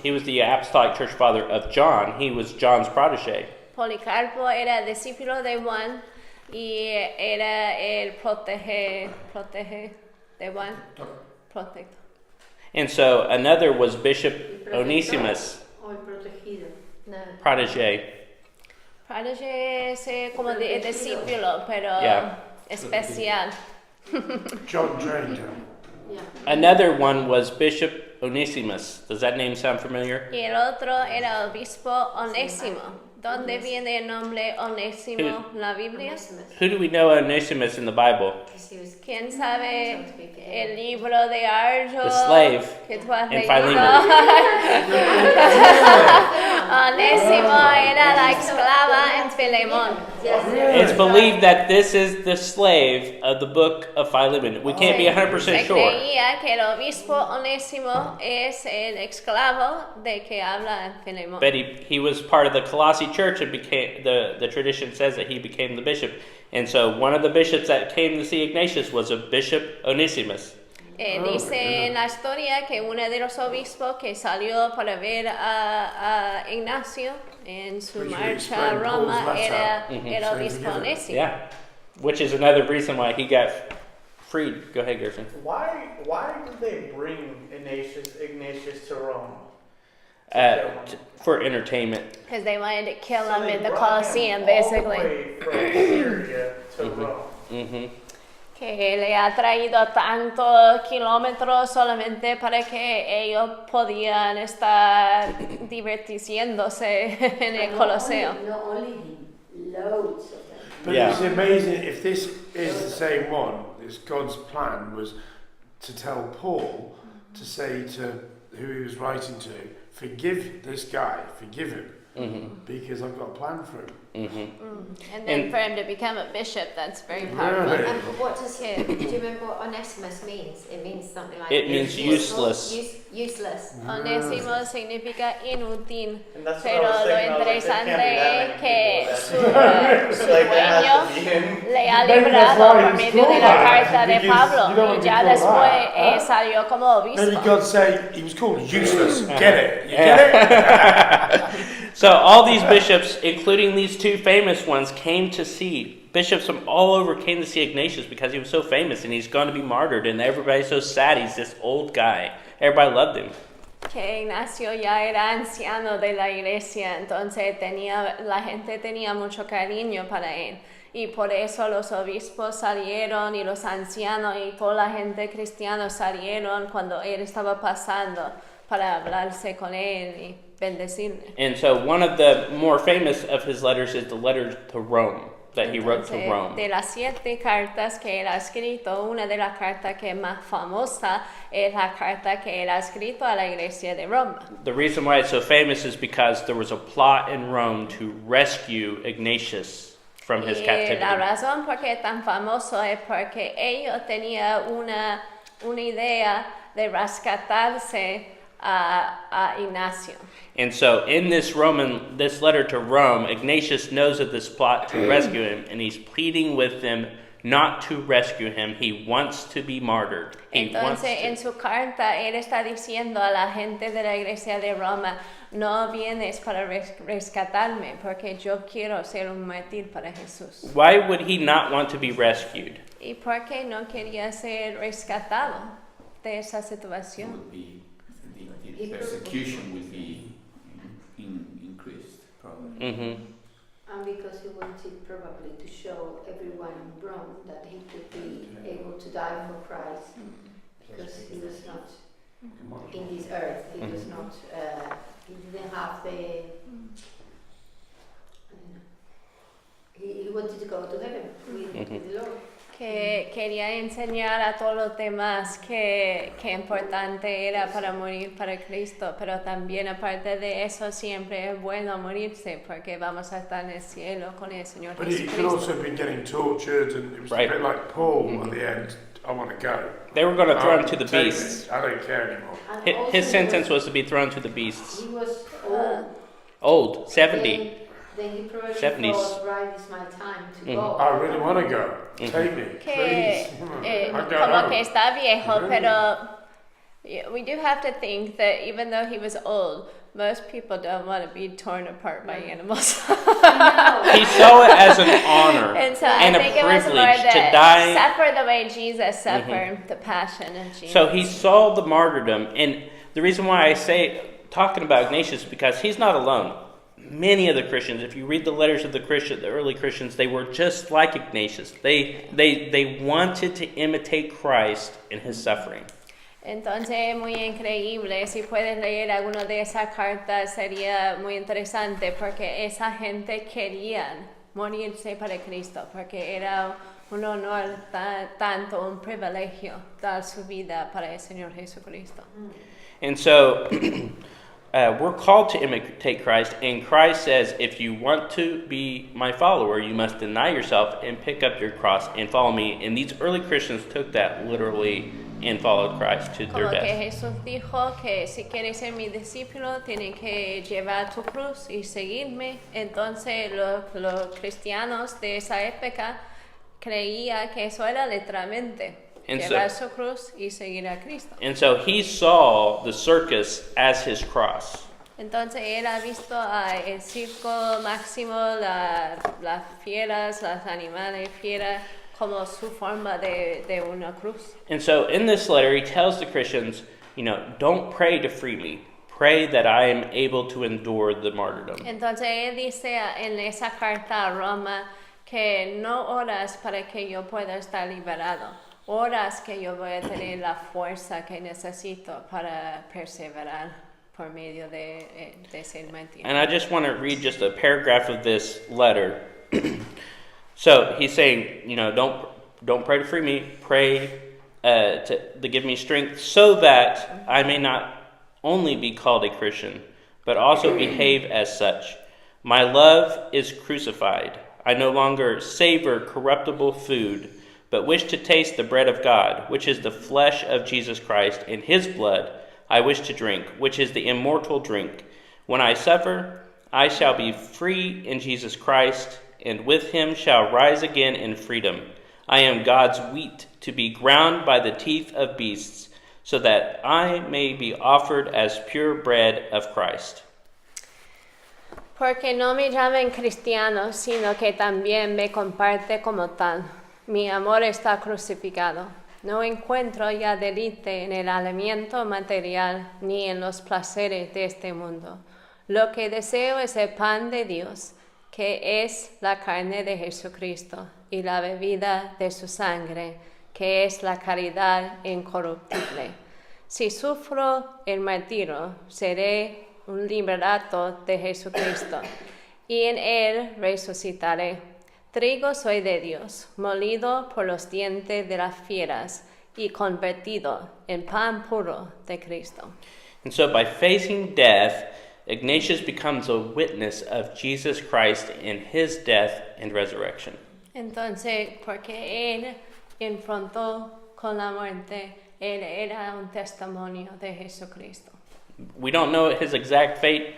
Speaker 1: he was the apostolic church father of John. He was John's protege.
Speaker 2: Policarpo era discípulo de Juan y era el protege de Juan. Protector.
Speaker 1: And so another was Bishop Onesimus,
Speaker 4: O el protegido. No.
Speaker 1: protege.
Speaker 2: Protege es como de discípulo, pero especial.
Speaker 3: John trained him.
Speaker 4: Yeah.
Speaker 1: Another one was Bishop Onesimus. Does that name sound familiar?
Speaker 2: Y el otro era obispo Onésimo. ¿Dónde viene el nombre Onésimo en la Biblia?
Speaker 1: Who do we know Onesimus in the Bible?
Speaker 2: ¿Quién sabe el libro de Arjo?
Speaker 1: The slave
Speaker 2: Que tú has
Speaker 1: in
Speaker 2: leído?
Speaker 1: Philemon.
Speaker 2: Onésimo era la esclava en Filemón.
Speaker 1: It's believed that this is the slave of the book of Philemon. We can't be 100%
Speaker 2: Se
Speaker 1: sure.
Speaker 2: creía que el obispo Onésimo es el esclavo de que habla en Filemón.
Speaker 1: But he was part of the Colossae church and became the tradition says that he became the bishop. And so one of the bishops that came to see Ignatius was a Bishop Onesimus.
Speaker 2: Dice en la historia que uno de los obispos que salió para ver a Ignacio en su
Speaker 3: Which would
Speaker 2: marcha a
Speaker 3: explain
Speaker 2: Roma
Speaker 3: Paul's
Speaker 2: era
Speaker 3: letter.
Speaker 2: el obispo Onésimo.
Speaker 1: Yeah. Which is another reason why he got freed. Go ahead, Gerson.
Speaker 5: Why did they bring Ignatius to Rome?
Speaker 1: For entertainment.
Speaker 2: Because they wanted to kill him in the
Speaker 5: brought him
Speaker 2: Colosseum,
Speaker 5: all
Speaker 2: basically.
Speaker 5: the way from Syria to Rome.
Speaker 1: Mm-hmm.
Speaker 2: Que le ha traído tantos kilómetros solamente para que ellos podían estar divirtiéndose en el Coloseo.
Speaker 4: Not only him, loads of them.
Speaker 3: But
Speaker 1: Yeah.
Speaker 3: it's amazing if this is the same one. It's God's plan was to tell Paul to say to who he was writing to, forgive this guy, forgive him, because I've got a plan for him.
Speaker 2: And then for him to become a bishop, that's very powerful.
Speaker 3: Really?
Speaker 4: And what does do you remember what Onesimus means? It means something like
Speaker 1: It means useless.
Speaker 4: Useless.
Speaker 2: Onésimo significa inútil,
Speaker 5: And that's what
Speaker 2: pero
Speaker 5: I was
Speaker 2: lo
Speaker 5: thinking. I was like, there
Speaker 2: interesante
Speaker 5: can't
Speaker 2: es
Speaker 5: be
Speaker 2: que
Speaker 5: that many
Speaker 2: su
Speaker 5: people that- Like, that
Speaker 2: dueño
Speaker 5: has to be him.
Speaker 2: le ha
Speaker 3: Maybe that's
Speaker 2: librado
Speaker 3: why
Speaker 2: por
Speaker 3: he's
Speaker 2: medio de la
Speaker 3: called that,
Speaker 2: carta de
Speaker 3: because you don't
Speaker 2: Pablo
Speaker 3: want
Speaker 2: y
Speaker 3: to
Speaker 2: ya
Speaker 3: be called
Speaker 2: después
Speaker 3: that, huh?
Speaker 2: salió como
Speaker 3: Maybe
Speaker 2: obispo.
Speaker 3: God say he was called useless. Get it? You get it?
Speaker 1: So all these bishops, including these two famous ones, came to see. Bishops from all over came to see Ignatius because he was so famous and he's going to be martyred, and everybody's so sad. He's this old guy. Everybody loved him.
Speaker 2: Que Ignacio ya era anciano de la iglesia, entonces la gente tenía mucho cariño para él. Y por eso los obispos salieron y los ancianos y toda la gente cristiana salieron cuando él estaba pasando para hablarse con él y bendecirle.
Speaker 1: And so one of the more famous of his letters is the letter to Rome that he wrote to
Speaker 2: Entonces,
Speaker 1: Rome.
Speaker 2: de las 7 cartas que él ha escrito, una de las cartas que es más famosa es la carta que él ha escrito a la iglesia de Roma.
Speaker 1: The reason why it's so famous is because there was a plot in Rome to rescue Ignatius from his
Speaker 2: Y
Speaker 1: captivity.
Speaker 2: la razón por qué es tan famoso es porque ellos tenían una idea de rescatarse a Ignacio.
Speaker 1: And so in this letter to Rome, Ignatius knows of this plot to rescue him, and he's pleading with them not to rescue him. He wants to be martyred. He wants
Speaker 2: Entonces, en
Speaker 1: to.
Speaker 2: su carta, él está diciendo a la gente de la iglesia de Roma, no vienes para rescatarme, porque yo quiero ser un mártir para Jesús.
Speaker 1: Why would he not want to be rescued?
Speaker 2: ¿Y por qué no quería ser rescatado de esa situación?
Speaker 6: Would be the persecution would be increased probably.
Speaker 1: Mm-hmm.
Speaker 4: And because he wanted probably to show everyone in Rome that he could be able to die for Christ, because he was not in this earth. He was not. He didn't have the. I don't know. He wanted to go to heaven with the Lord.
Speaker 2: que quería enseñar a todos los demás que importante era para morir para Cristo, pero también aparte de eso siempre es bueno morirse porque vamos a estar en el cielo con el Señor
Speaker 3: But he could
Speaker 2: Jesucristo.
Speaker 3: also have been getting tortured, and it was
Speaker 1: Right.
Speaker 3: a bit like Paul at the end. I want to go.
Speaker 1: They were going to throw him
Speaker 3: Oh,
Speaker 1: to the
Speaker 3: take me.
Speaker 1: beasts.
Speaker 3: I don't care anymore.
Speaker 4: And also
Speaker 1: His
Speaker 4: he
Speaker 1: sentence was to be thrown to the beasts.
Speaker 4: He was old.
Speaker 1: Old, 70.
Speaker 4: Then he probably
Speaker 1: 70s.
Speaker 4: thought, right, it's my time to
Speaker 1: Mhm.
Speaker 4: go.
Speaker 3: I really want to go. Take me,
Speaker 2: Que
Speaker 3: please. I go
Speaker 2: como
Speaker 3: home.
Speaker 2: que está viejo,
Speaker 3: Mhm.
Speaker 2: pero we do have to think that even though he was old, most people don't want to be torn apart by animals.
Speaker 1: He saw it as an honor
Speaker 2: And so
Speaker 1: and
Speaker 2: I
Speaker 1: a
Speaker 2: think it was more
Speaker 1: privilege to
Speaker 2: that
Speaker 1: die.
Speaker 2: suffer the way Jesus suffered, the passion of Jesus.
Speaker 1: So he saw the martyrdom, and the reason why I say talking about Ignatius is because he's not alone. Many of the Christians, if you read the letters of the early Christians, they were just like Ignatius. They wanted to imitate Christ in his suffering.
Speaker 2: Entonces es muy increíble, si puedes leer alguna de esas cartas sería muy interesante porque esa gente quería morirse para Cristo porque era un honor tanto, un privilegio dar su vida para el Señor Jesucristo.
Speaker 1: And so we're called to imitate Christ, and Christ says, if you want to be my follower, you must deny yourself and pick up your cross and follow me. And these early Christians took that literally and followed Christ to their
Speaker 2: Como que
Speaker 1: death.
Speaker 2: Jesús dijo que si quieres ser mi discípulo, tienes que llevar tu cruz y seguirme. Entonces los cristianos de esa época creían que eso era literalmente
Speaker 1: And
Speaker 2: llevar
Speaker 1: so-
Speaker 2: su cruz y seguir a Cristo.
Speaker 1: And so he saw the circus as his cross.
Speaker 2: Entonces él ha visto el circo máximo, las fieras, los animales fieras, como su forma de una cruz.
Speaker 1: And so in this letter, he tells the Christians, don't pray to free me. Pray that I am able to endure the martyrdom.
Speaker 2: Entonces él dice en esa carta a Roma que no oras para que yo pueda estar liberado, oras que yo voy a tener la fuerza que necesito para perseverar por medio de ser mártir.
Speaker 1: And I just want to read just a paragraph of this letter. So he's saying, don't pray to free me. Pray to give me strength so that I may not only be called a Christian, but also behave as such. My love is crucified. I no longer savor corruptible food, but wish to taste the bread of God, which is the flesh of Jesus Christ, and his blood I wish to drink, which is the immortal drink. When I suffer, I shall be free in Jesus Christ, and with him shall rise again in freedom. I am God's wheat, to be ground by the teeth of beasts, so that I may be offered as pure bread of Christ.
Speaker 2: Porque no me llamen cristiano, sino que también me comparte como tal. Mi amor está crucificado. No encuentro ya deleite en el alimento material ni en los placeres de este mundo. Lo que deseo es el pan de Dios, que es la carne de Jesucristo, y la bebida de su sangre, que es la caridad incorruptible. Si sufro el martirio, seré un liberato de Jesucristo, y en él resucitaré. Trigo soy de Dios, molido por los dientes de las fieras y convertido en pan puro de Cristo.
Speaker 1: And so by facing death, Ignatius becomes a witness of Jesus Christ in his death and resurrection.
Speaker 2: Entonces, porque él enfrentó con la muerte, él era un testimonio de Jesucristo.
Speaker 1: We don't know his exact fate,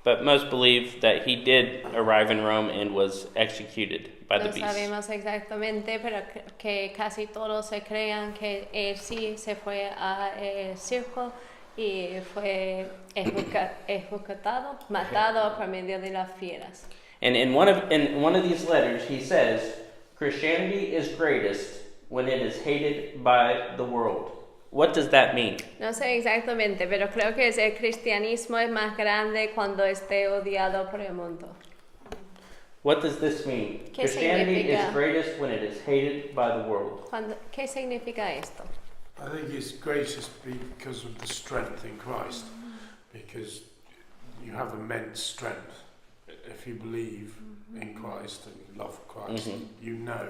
Speaker 1: but most believe that he did arrive in Rome and was executed by the
Speaker 2: No
Speaker 1: beast.
Speaker 2: sabemos exactamente, pero que casi todos se crean que él sí se fue al circo y fue ejecutado, matado por medio de las fieras.
Speaker 1: And in one of these letters, he says, Christianity is greatest when it is hated by the world. What does that mean?
Speaker 2: No sé exactamente, pero creo que el cristianismo es más grande cuando esté odiado por el mundo.
Speaker 1: What does this mean?
Speaker 2: ¿Qué
Speaker 1: Christianity
Speaker 2: significa?
Speaker 1: is greatest when it is hated by the world.
Speaker 2: ¿Qué significa esto?
Speaker 3: I think it's gracious because of the strength in Christ, because you have immense strength if you believe in Christ and you love Christ.
Speaker 1: Mhm.
Speaker 3: You know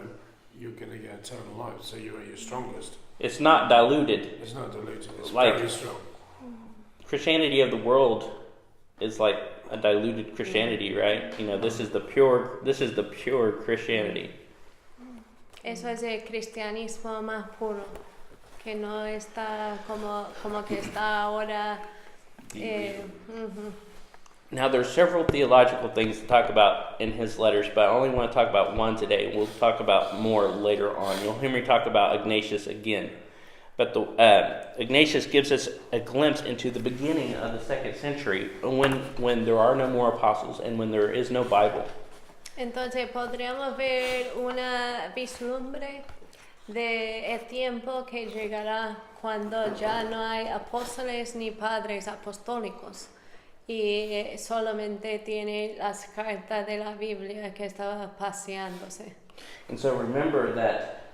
Speaker 3: you're going to get eternal life. So you're at your strongest.
Speaker 1: It's not diluted.
Speaker 3: It's not diluted. It's
Speaker 1: Like-
Speaker 3: very strong.
Speaker 1: Christianity of the world is like a diluted Christianity, right? You know, this is the pure Christianity.
Speaker 2: Eso es el cristianismo más puro, que no está como que está ahora.
Speaker 1: Now, there's several theological things to talk about in his letters, but I only want to talk about one today. We'll talk about more later on. You'll hear me talk about Ignatius again. But Ignatius gives us a glimpse into the beginning of the 2nd century, when there are no more apostles and when there is no Bible.
Speaker 2: Entonces podríamos ver una vislumbre de el tiempo que llegará cuando ya no hay apóstoles ni padres apostólicos y solamente tiene las cartas de la Biblia que estaba paseándose.
Speaker 1: And so remember that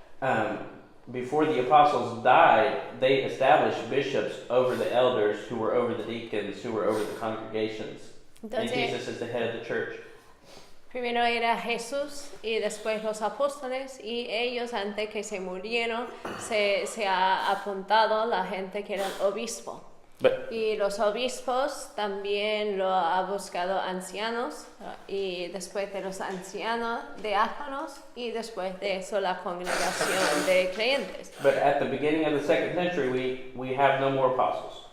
Speaker 1: before the apostles died, they established bishops over the elders, who were over the deacons, who were over the congregations. And
Speaker 2: Entonces,
Speaker 1: Jesus is the head of the church.
Speaker 2: primero era Jesús y después los apóstoles, y ellos antes que se murieron se ha apuntado la gente que eran obispos. Y los obispos también lo ha buscado ancianos, y después de los ancianos, diáconos, y después de eso la congregación de creyentes.
Speaker 1: But at the beginning of the 2nd century, we have no more apostles.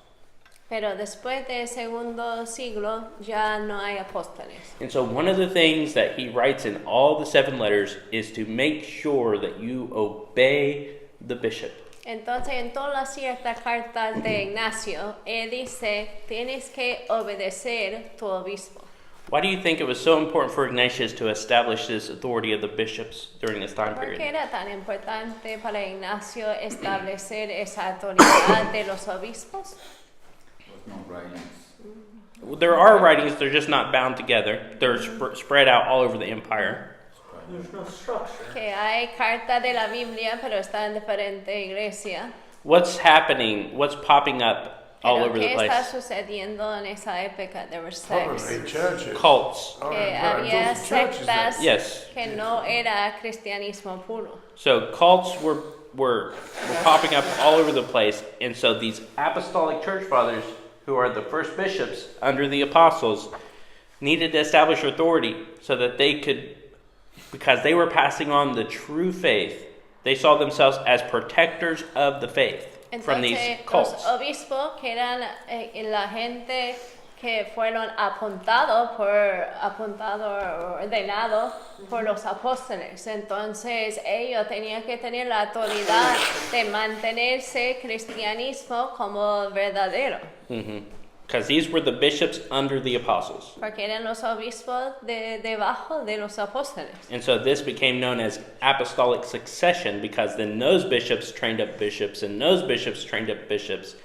Speaker 2: Pero después del segundo siglo ya no hay apóstoles.
Speaker 1: And so one of the things that he writes in all the 7 letters is to make sure that you obey the bishop.
Speaker 2: Entonces, en todas las 7 cartas de Ignacio, él dice, tienes que obedecer tu obispo.
Speaker 1: Why do you think it was so important for Ignatius to establish this authority of the bishops during this time
Speaker 2: ¿Por qué
Speaker 1: period?
Speaker 2: era tan importante para Ignacio establecer esa autoridad de los obispos?
Speaker 6: There's no writings.
Speaker 1: There are writings, they're just not bound together. They're spread out all over the empire.
Speaker 5: There's no structure.
Speaker 2: Que hay cartas de la Biblia, pero están en diferentes iglesias.
Speaker 1: What's happening? What's popping up all
Speaker 2: Pero
Speaker 1: over the
Speaker 2: ¿qué está
Speaker 1: place?
Speaker 2: sucediendo en esa época? There were
Speaker 3: Probably
Speaker 2: sects.
Speaker 3: churches.
Speaker 1: Cults.
Speaker 3: Oh,
Speaker 2: Que
Speaker 3: no,
Speaker 2: había
Speaker 3: it's also churches then.
Speaker 2: sectas
Speaker 1: Yes.
Speaker 2: que no era cristianismo puro.
Speaker 1: So cults were popping up all over the place. And so these apostolic church fathers, who are the first bishops under the apostles, needed to establish authority so that they could, because they were passing on the true faith, they saw themselves as protectors of the faith from these
Speaker 2: Entonces,
Speaker 1: cults.
Speaker 2: los obispos, que eran la gente que fueron apuntados o ordenados por los apóstoles. Entonces, ellos tenían que tener la autoridad de mantenerse cristianismo como verdadero.
Speaker 1: Because these were the bishops under the apostles.
Speaker 2: Porque eran los obispos debajo de los apóstoles.
Speaker 1: And so this became known as apostolic succession, because then those bishops trained up bishops, and those bishops trained up bishops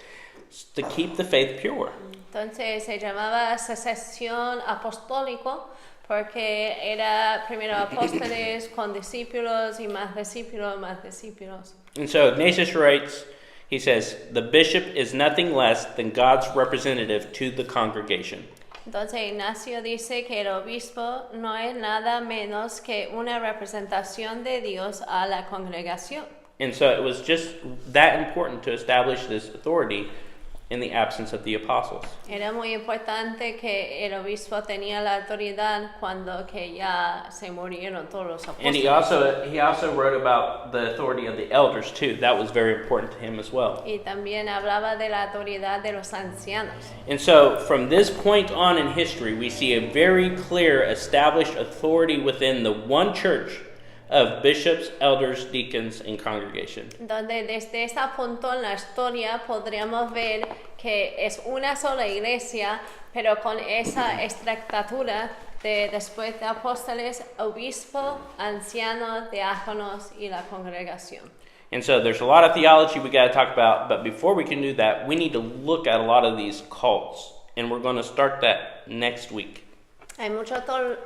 Speaker 1: to keep the faith pure.
Speaker 2: Entonces se llamaba secesión apostólico porque era primero apóstoles con discípulos y más discípulos, más discípulos.
Speaker 1: And so Ignatius writes, he says, the bishop is nothing less than God's representative to the congregation.
Speaker 2: Entonces Ignacio dice que el obispo no es nada menos que una representación de Dios a la congregación.
Speaker 1: And so it was just that important to establish this authority in the absence of the apostles.
Speaker 2: Era muy importante que el obispo tenía la autoridad cuando que ya se murieron todos los apóstoles.
Speaker 1: And he also wrote about the authority of the elders too. That was very important to him as well.
Speaker 2: Y también hablaba de la autoridad de los ancianos.
Speaker 1: And so from this point on in history, we see a very clear established authority within the one church of bishops, elders, deacons, and congregation.
Speaker 2: Donde desde ese punto en la historia podríamos ver que es una sola iglesia, pero con esa estructura de después de apóstoles, obispo, ancianos, diáconos y la congregación.
Speaker 1: And so there's a lot of theology we got to talk about, but before we can do that, we need to look at a lot of these cults, and we're going to start that next week.
Speaker 2: Hay mucha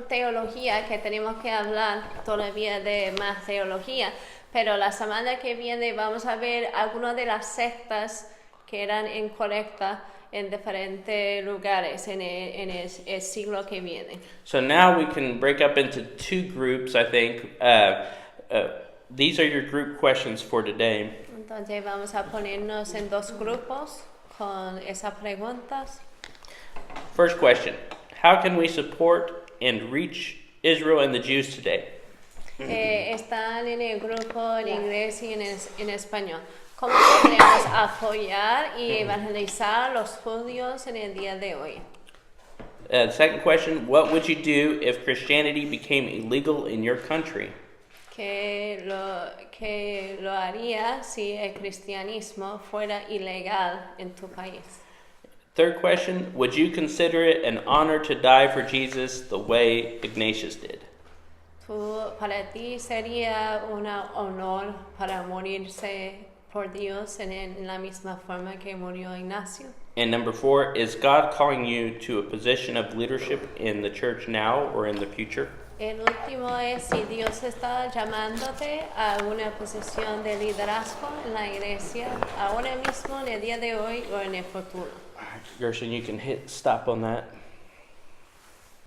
Speaker 2: teología que tenemos que hablar todavía de más teología, pero la semana que viene vamos a ver algunas de las sectas que eran incorrectas en diferentes lugares en el siglo que viene.
Speaker 1: So now we can break up into two groups, I think. these are your group questions for today.
Speaker 2: Entonces vamos a ponernos en dos grupos con esas preguntas.
Speaker 1: First question, how can we support and reach Israel and the Jews today?
Speaker 2: Están en el grupo en inglés y en español. ¿Cómo podemos apoyar y evangelizar a los judíos en el día de hoy?
Speaker 1: Second question, what would you do if Christianity became illegal in your country?
Speaker 2: ¿Qué lo haría si el cristianismo fuera ilegal en tu país?
Speaker 1: Third question, would you consider it an honor to die for Jesus the way Ignatius did?
Speaker 2: Para ti sería un honor para morirse por Dios en la misma forma que murió Ignacio.
Speaker 1: And number 4, is God calling you to a position of leadership in the church now or in the future?
Speaker 2: El último es si Dios está llamándote a una posición de liderazgo en la iglesia ahora mismo, en el día de hoy o en el futuro.
Speaker 1: Gerson, you can hit stop on that.